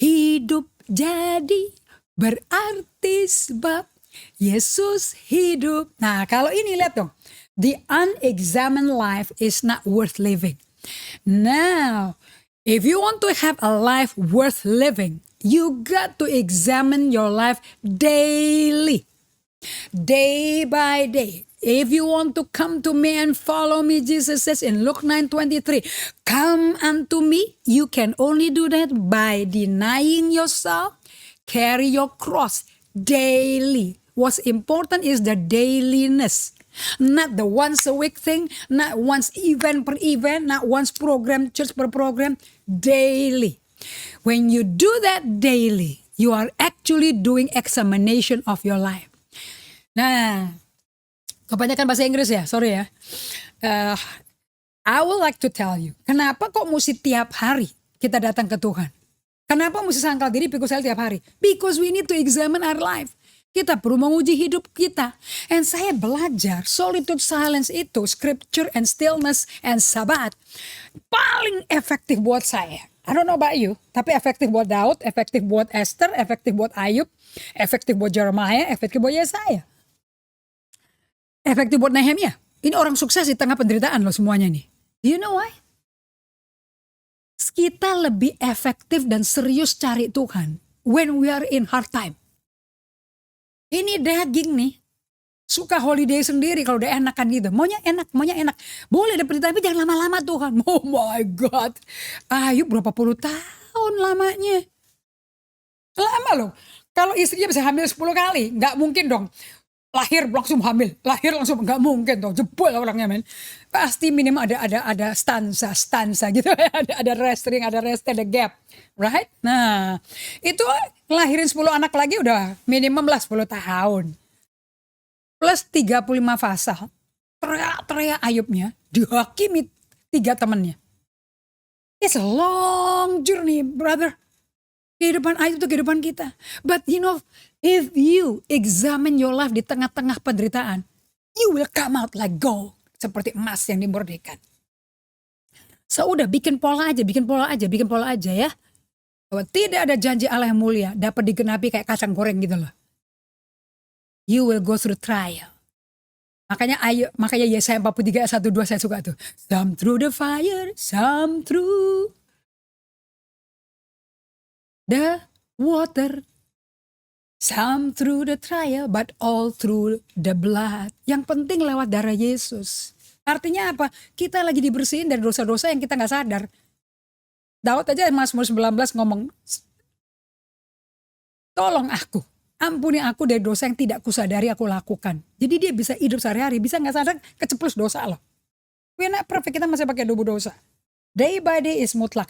Hidup jadi berarti sebab Yesus hidup. Nah kalau ini lihat dong. The unexamined life is not worth living. Now, if you want to have a life worth living, you got to examine your life daily. Day by day. If you want to come to me and follow me, Jesus says in Luke 9:23, come unto me. You can only do that by denying yourself, carry your cross daily. What's important is the dailiness. Not the once a week thing, not once event per event, not once program, church per program, daily. When you do that daily, you are actually doing examination of your life. Nah, kebanyakan bahasa Inggris ya, sorry ya. I would like to tell you, kenapa kok mesti tiap hari kita datang ke Tuhan? Kenapa mesti sangkal diri pikul sel tiap hari? Because we need to examine our life. Kita perlu menguji hidup kita. And saya belajar solitude silence itu, scripture and stillness and sabat. Paling efektif buat saya. I don't know about you. Tapi efektif buat Daud, efektif buat Esther, efektif buat Ayub, efektif buat Jeremiah, efektif buat Yesaya. Efektif buat Nehemia. Ini orang sukses di tengah penderitaan loh semuanya nih. Do you know why? Kita lebih efektif dan serius cari Tuhan when we are in hard time. Ini daging nih, suka holiday sendiri kalau udah enakan gitu. Maunya enak. Boleh dapat tapi jangan lama-lama Tuhan. Oh my God. Ayub berapa puluh tahun lamanya. Lama loh. Kalau istrinya bisa hamil 10 kali, gak mungkin dong. Lahir langsung hamil, gak mungkin dong. Jebol orangnya men. Pasti minimal ada stanza gitu. ada resting, ada gap. Right? Nah, itu ngelahirin 10 anak lagi udah minimum lah 10 tahun. Plus 35 fasa. Teriak Ayubnya dihakimi 3 temannya. It's a long journey, brother. Kehidupan Ayub itu kehidupan kita. But you know, if you examine your life di tengah-tengah penderitaan, you will come out like gold. Seperti emas yang dimurnikan. So udah bikin pola aja ya. Bahwa tidak ada janji Allah yang mulia dapat digenapi kayak kacang goreng gitu loh. You will go through trial. Makanya Yesaya 43 ayat 1-2 saya suka tuh. Some through the fire, some through the water. Some through the trial, but all through the blood. Yang penting lewat darah Yesus. Artinya apa? Kita lagi dibersihin dari dosa-dosa yang kita gak sadar. Daud aja Mazmur 19 ngomong, tolong aku. Ampuni aku dari dosa yang tidak kusadari aku lakukan. Jadi dia bisa hidup sehari-hari, bisa nggak sadar keceplos dosa loh. We're not perfect, kita masih pakai debu dosa. Day by day is mutlak.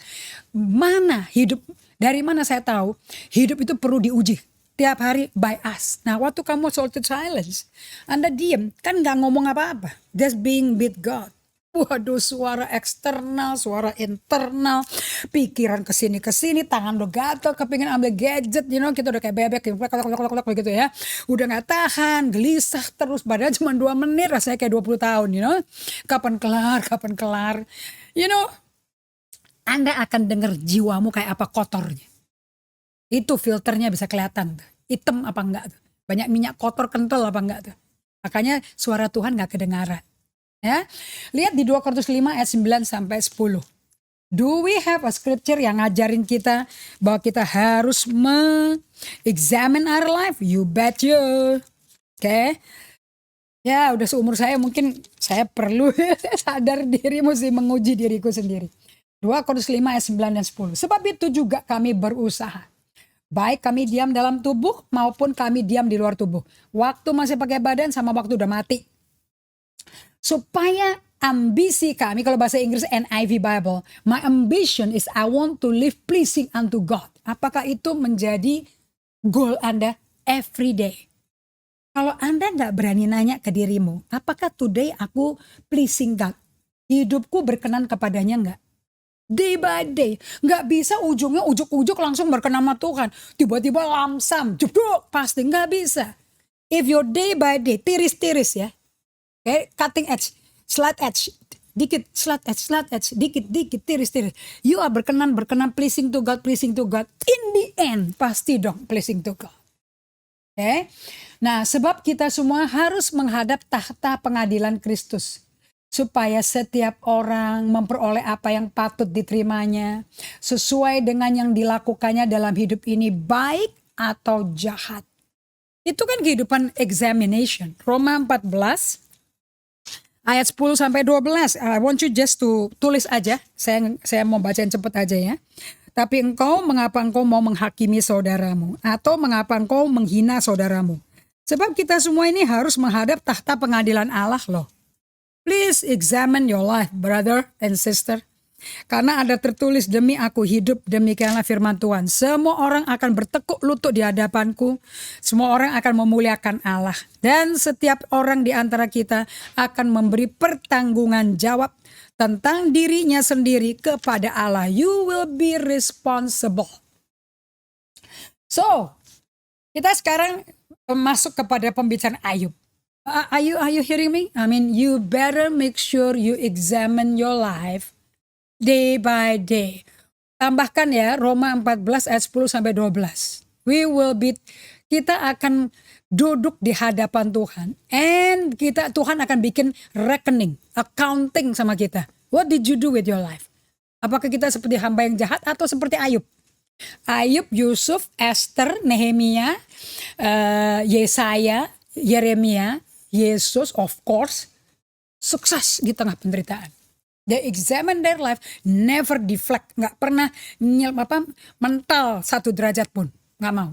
Mana hidup, dari mana saya tahu hidup itu perlu diuji. Tiap hari by us. Nah waktu kamu solitude silence, Anda diem, kan nggak ngomong apa-apa. Just being with God. Waduh, suara eksternal, suara internal, pikiran kesini, tangan udah gatel, kepingin ambil gadget, kita udah kayak bebek, begitu ya. Udah nggak tahan, gelisah terus, padahal cuma 2 menit, rasanya kayak 20 tahun, Kapan kelar, Anda akan dengar jiwamu kayak apa kotornya. Itu filternya bisa kelihatan, hitam apa enggak tuh. Banyak minyak kotor kental apa enggak tuh. Makanya suara Tuhan nggak kedengaran. Ya, lihat di 2 Korintus 5 ayat 9 sampai 10. Do we have a scripture yang ngajarin kita bahwa kita harus examine our life? You bet you. Oke. Ya, udah seumur saya mungkin saya perlu sadar diri, mesti menguji diriku sendiri. 2 Korintus 5 ayat 9 dan 10. Sebab itu juga kami berusaha. Baik kami diam dalam tubuh maupun kami diam di luar tubuh. Waktu masih pakai badan sama waktu udah mati. Supaya ambisi kami, kalau bahasa Inggris NIV Bible, my ambition is I want to live pleasing unto God. Apakah itu menjadi goal Anda every day? Kalau Anda nggak berani nanya ke dirimu, apakah today aku pleasing God? Hidupku berkenan kepadanya nggak? Day by day, nggak bisa ujungnya ujuk-ujuk langsung berkenan sama Tuhan. Tiba-tiba lamsam, jeduk, pasti nggak bisa. If your day by day, tiris-tiris ya. Okay, cutting edge, slight edge, dikit, slight edge, dikit, tiris-tiris. You are berkenan, pleasing to God. In the end, pasti dong pleasing to God. Okay? Nah, sebab kita semua harus menghadap tahta pengadilan Kristus. Supaya setiap orang memperoleh apa yang patut diterimanya. Sesuai dengan yang dilakukannya dalam hidup ini, baik atau jahat. Itu kan kehidupan examination. Roma 14. Ayat 10 sampai 12, I want you just to tulis aja. Saya mau bacain cepet aja ya. Tapi mengapa engkau mau menghakimi saudaramu? Atau mengapa engkau menghina saudaramu? Sebab kita semua ini harus menghadap tahta pengadilan Allah loh. Please examine your life, brother and sister. Karena ada tertulis, demi aku hidup, demikianlah firman Tuhan. Semua orang akan bertekuk lutut di hadapanku. Semua orang akan memuliakan Allah. Dan setiap orang di antara kita akan memberi pertanggungan jawab tentang dirinya sendiri kepada Allah. You will be responsible. So, kita sekarang masuk kepada pembicaraan Ayub. Are you hearing me? I mean, you better make sure you examine your life day by day. Tambahkan ya Roma 14 ayat 10 sampai 12. Kita akan duduk di hadapan Tuhan, and Tuhan akan bikin reckoning, accounting sama kita. What did you do with your life? Apakah kita seperti hamba yang jahat atau seperti Ayub? Ayub, Yusuf, Esther, Nehemia, Yesaya, Yeremia, Yesus, of course, sukses di tengah penderitaan. They examine their life, never deflect, nggak pernah mental 1 derajat pun, nggak mau.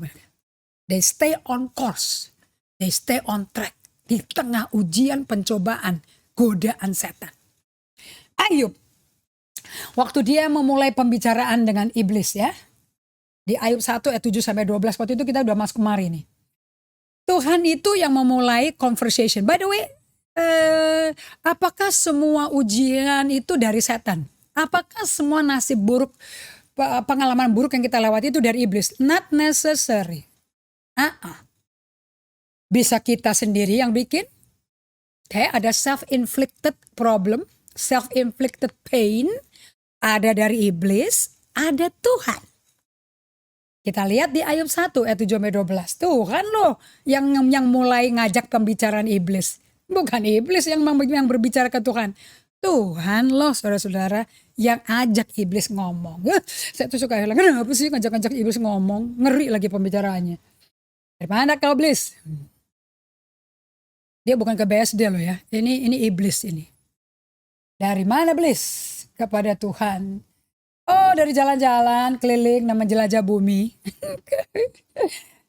They stay on course, they stay on track di tengah ujian, pencobaan, godaan setan. Ayub, waktu dia memulai pembicaraan dengan iblis ya, di Ayub 1 ayat 7 sampai 12, waktu itu kita udah masuk kemari nih. Tuhan itu yang memulai conversation. By the way, apakah semua ujian itu dari setan? Apakah semua nasib buruk, pengalaman buruk yang kita lewati itu dari iblis? Not necessary. Bisa kita sendiri yang bikin. Kayak ada self-inflicted problem, self-inflicted pain. Ada dari iblis, ada Tuhan. Kita lihat di Ayub 1 ayat 7 sampai 12. Tuhan loh yang mulai ngajak pembicaraan iblis. Bukan iblis yang berbicara ke Tuhan. Tuhan loh saudara-saudara yang ajak iblis ngomong. Saya tuh suka bilang, kenapa sih ngajak-ngajak iblis ngomong? Ngeri lagi pembicaraannya. Dari mana kau iblis? Dia bukan ke BSD loh ya. Ini iblis ini. Dari mana iblis? Kepada Tuhan. Oh, dari jalan-jalan keliling nama jelajah bumi.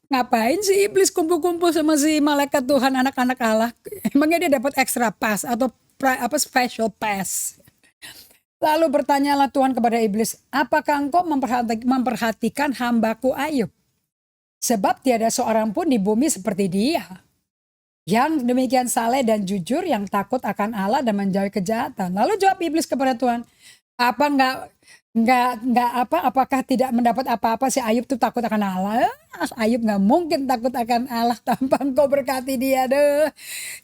Ngapain sih iblis kumpul-kumpul sama si malaikat Tuhan anak-anak Allah? Emangnya dia dapat extra pass atau special pass? Lalu bertanyalah Tuhan kepada iblis, apakah engkau memperhatikan hambaku Ayub? Sebab tiada seorang pun di bumi seperti dia. Yang demikian saleh dan jujur, yang takut akan Allah dan menjauhi kejahatan. Lalu jawab iblis kepada Tuhan, apa apakah tidak mendapat apa-apa si Ayub tuh takut akan Allah? Ayub nggak mungkin takut akan Allah tanpa engkau berkati dia deh.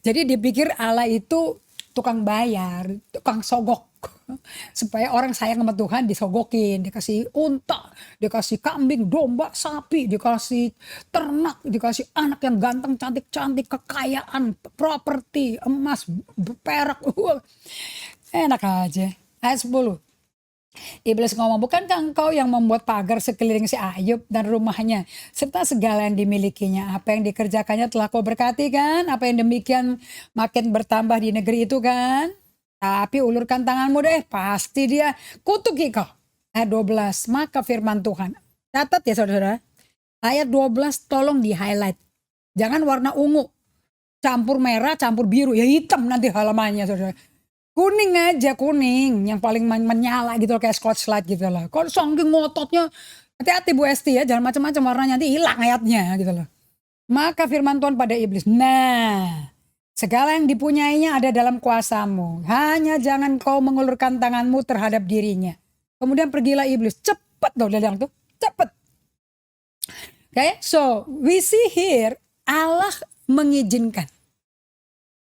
Jadi dipikir Allah itu tukang bayar, tukang sogok. Supaya orang sayang sama Tuhan disogokin, dikasih unta, dikasih kambing, domba, sapi, dikasih ternak, dikasih anak yang ganteng, cantik-cantik, kekayaan, properti, emas, perak. Enak aja. Ayat 10. Iblis ngomong, bukankah engkau yang membuat pagar sekeliling si Ayub dan rumahnya, serta segala yang dimilikinya? Apa yang dikerjakannya telah kau berkati kan? Apa yang demikian makin bertambah di negeri itu kan? Tapi ulurkan tanganmu deh, pasti dia kutuki kau. Ayat 12, maka firman Tuhan. Catat ya saudara, ayat 12 tolong di highlight. Jangan warna ungu, campur merah, campur biru, ya hitam nanti halamannya saudara. Kuning aja, kuning yang paling menyala gitu loh, kayak Scotch Light gitu loh. Kalau saking ngototnya, hati-hati Bu Esti ya, jangan macam-macam warnanya, nanti hilang ayatnya gitu loh. Maka firman Tuhan pada iblis, nah segala yang dipunyainya ada dalam kuasamu, hanya jangan kau mengulurkan tanganmu terhadap dirinya. Kemudian pergilah iblis, cepet dong dia bilang tuh, cepet. Okay, so we see here Allah mengizinkan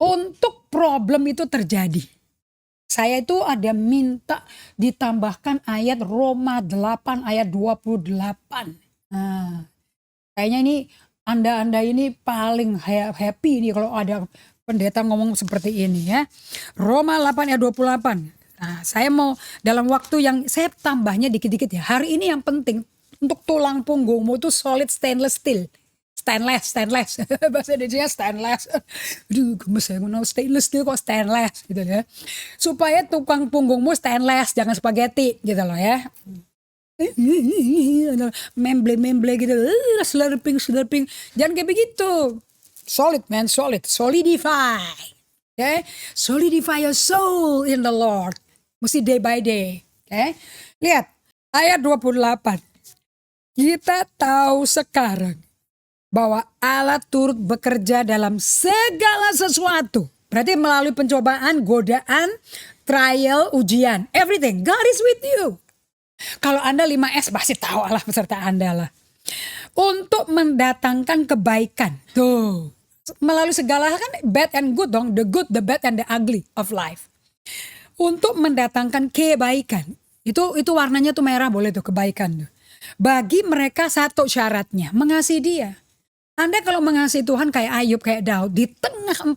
untuk problem itu terjadi. Saya itu ada minta ditambahkan ayat Roma 8 ayat 28. Nah, kayaknya ini Anda ini paling happy nih kalau ada pendeta ngomong seperti ini ya. Roma 8 ayat 28. Nah, saya mau dalam waktu yang saya tambahnya dikit-dikit ya. Hari ini yang penting untuk tulang punggungmu itu solid stainless steel. Stainless. Bahasa Indonesia stainless. Aduh, gemes saya mau stainless steel kok stainless gitu ya. Supaya tukang punggungmu stainless, jangan spaghetti gitu loh ya. Memble gitu, slurping. Jangan kayak begitu. Solid man, solid. Solidify. Okay? Solidify your soul in the Lord. Mesti day by day. Okay? Lihat, ayat 28. Kita tahu sekarang bahwa Allah turut bekerja dalam segala sesuatu. Berarti melalui pencobaan, godaan, trial, ujian. Everything. God is with you. Kalau Anda 5S pasti tahu Allah beserta Anda lah. Untuk mendatangkan kebaikan. Tuh. Melalui segala hal kan bad and good dong. The good, the bad, and the ugly of life. Untuk mendatangkan kebaikan. Itu warnanya tuh merah boleh tuh kebaikan. Tuh. Bagi mereka satu syaratnya. Mengasihi dia. Anda kalau mengasihi Tuhan kayak Ayub, kayak Daud, di tengah 40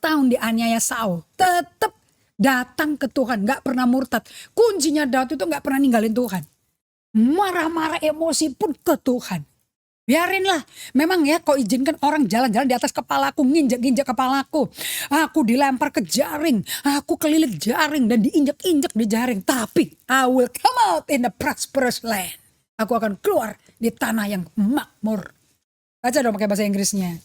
tahun dianiaya Saul, tetap datang ke Tuhan, gak pernah murtad. Kuncinya Daud itu gak pernah ninggalin Tuhan. Marah-marah emosi pun ke Tuhan. Biarinlah, memang ya kau izinkan orang jalan-jalan di atas kepalaku, nginjek-injek kepalaku. Aku dilempar ke jaring, aku kelilit jaring dan diinjek-injek di jaring. Tapi I will come out in the prosperous land. Aku akan keluar di tanah yang makmur. Baca dong pakai bahasa Inggrisnya.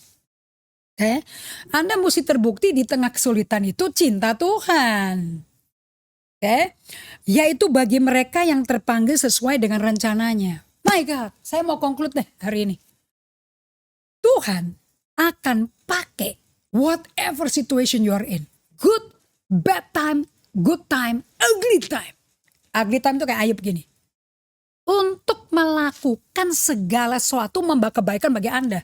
Anda mesti terbukti di tengah kesulitan itu cinta Tuhan. Yaitu bagi mereka yang terpanggil sesuai dengan rencananya. My God, saya mau conclude deh hari ini. Tuhan akan pakai whatever situation you are in. Good, bad time, good time, ugly time. Ugly time itu kayak Ayub gini. Untuk melakukan segala sesuatu membawa kebaikan bagi Anda.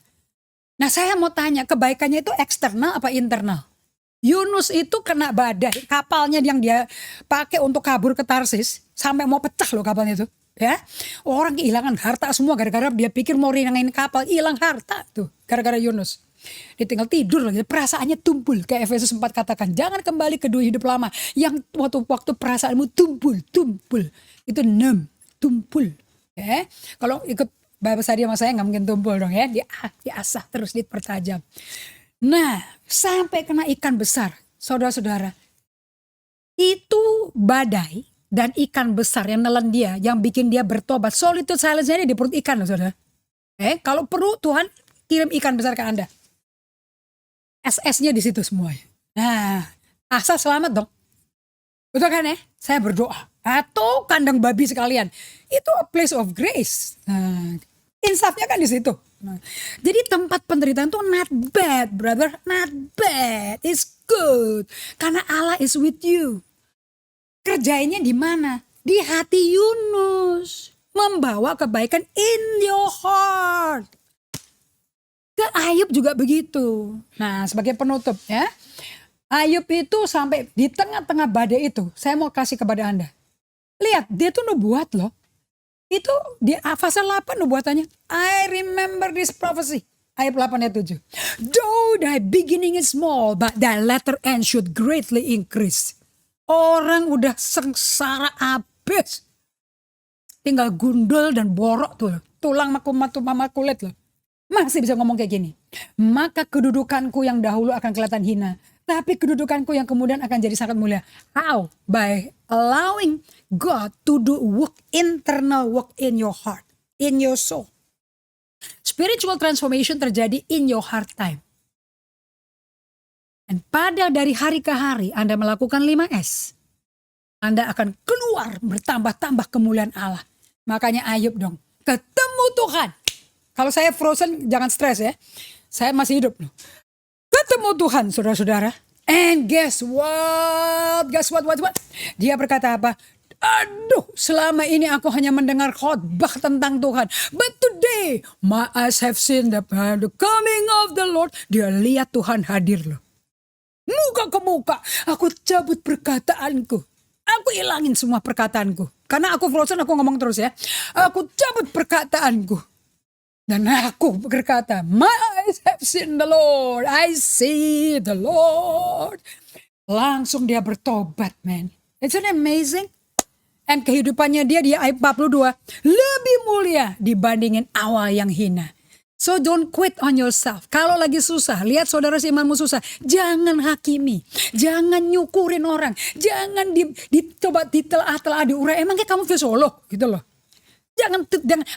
Nah saya mau tanya, kebaikannya itu eksternal apa internal? Yunus itu kena badai, kapalnya yang dia pakai untuk kabur ke Tarsis, sampai mau pecah loh kapalnya itu. Ya, orang kehilangan harta semua gara-gara dia pikir mau rinangin kapal, hilang harta tuh gara-gara Yunus. Dia tinggal tidur lagi, perasaannya tumpul. Kayak Efesus 4 katakan, jangan kembali ke hidup lama yang waktu perasaanmu tumpul. Itu tumpul. Kalau ikut bahasa dia sama saya nggak mungkin tumpul dong ya, diasah terus, dipertajam. Nah, sampai kena ikan besar, saudara-saudara, itu badai dan ikan besar yang nelen dia, yang bikin dia bertobat. Solitude silence-nya di perut ikan loh saudara. Kalau perlu Tuhan kirim ikan besar ke Anda. SS-nya di situ semuanya. Nah, asal selamat dong. Betul kan ya? Saya berdoa. Atau kandang babi sekalian. Itu a place of grace. Nah, insafnya kan di situ. Nah, jadi tempat penderitaan itu not bad, brother. Not bad. It's good. Karena Allah is with you. Kerjainnya di mana? Di hati Yunus. Membawa kebaikan in your heart. Ke Ayub juga begitu. Nah, sebagai penutup ya. Ayub itu sampai di tengah-tengah badai itu. Saya mau kasih kepada Anda. Lihat, dia tuh nubuat loh. Itu di pasal 8 nubuatannya. I remember this prophecy. Ayat 8 ayat 7. Though thy beginning is small, but thy latter end should greatly increase. Orang udah sengsara abis. Tinggal gundul dan borok tuh. Tulang mama kulit loh. Masih bisa ngomong kayak gini. Maka kedudukanku yang dahulu akan kelihatan hina. Tapi kedudukanku yang kemudian akan jadi sangat mulia. How? By allowing God to do work, internal work in your heart, in your soul. Spiritual transformation terjadi in your heart time. Dan pada dari hari ke hari Anda melakukan 5S. Anda akan keluar bertambah-tambah kemuliaan Allah. Makanya Ayub dong. Ketemu Tuhan. Kalau saya frozen jangan stres ya. Saya masih hidup loh. Ketemu Tuhan saudara-saudara. And guess what? Dia berkata apa? Aduh, selama ini aku hanya mendengar khotbah tentang Tuhan. But today, my eyes have seen the coming of the Lord. Dia lihat Tuhan hadir loh. Muka ke muka, aku cabut perkataanku. Aku hilangin semua perkataanku. Karena aku frozen, aku ngomong terus ya. Aku cabut perkataanku. Dan aku berkata, my eyes have seen the Lord. I see the Lord. Langsung dia bertobat, man. Isn't it amazing? And kehidupannya dia di ayat 42 lebih mulia dibandingin awal yang hina. So don't quit on yourself. Kalau lagi susah, lihat saudara seimanmu susah. Jangan hakimi. Jangan nyukurin orang. Jangan dicoba ditelaah diurai. Emangnya kamu fisolog gitu loh. Jangan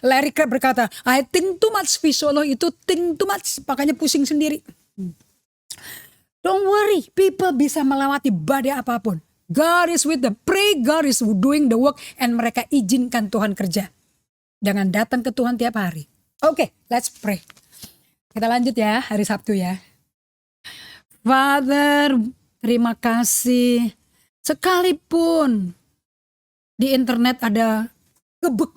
Larry Crabb berkata, I think too much fisolog itu think too much. Makanya pusing sendiri. Don't worry. People bisa melewati badai apapun. God is with them. Pray God is doing the work. And mereka izinkan Tuhan kerja. Jangan datang ke Tuhan tiap hari. Oke, let's pray. Kita lanjut ya, hari Sabtu ya. Father, terima kasih. Sekalipun di internet ada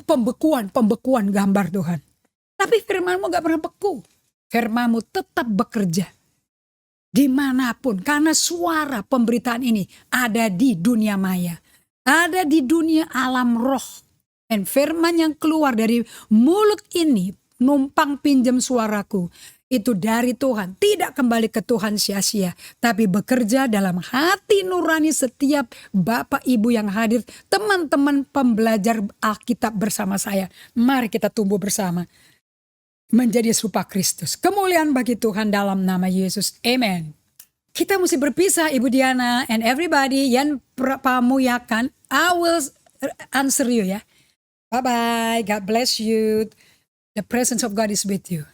pembekuan gambar Tuhan. Tapi firman-Mu gak pernah beku. Firman-Mu tetap bekerja. Dimanapun, karena suara pemberitaan ini ada di dunia maya. Ada di dunia alam roh. Dan firman yang keluar dari mulut ini, numpang pinjam suaraku. Itu dari Tuhan. Tidak kembali ke Tuhan sia-sia. Tapi bekerja dalam hati nurani setiap Bapak Ibu yang hadir. Teman-teman pembelajar Alkitab bersama saya. Mari kita tumbuh bersama. Menjadi serupa Kristus. Kemuliaan bagi Tuhan dalam nama Yesus. Amen. Kita mesti berpisah Ibu Diana. And everybody yang pamuyakan. I will answer you ya. Bye-bye. God bless you. The presence of God is with you.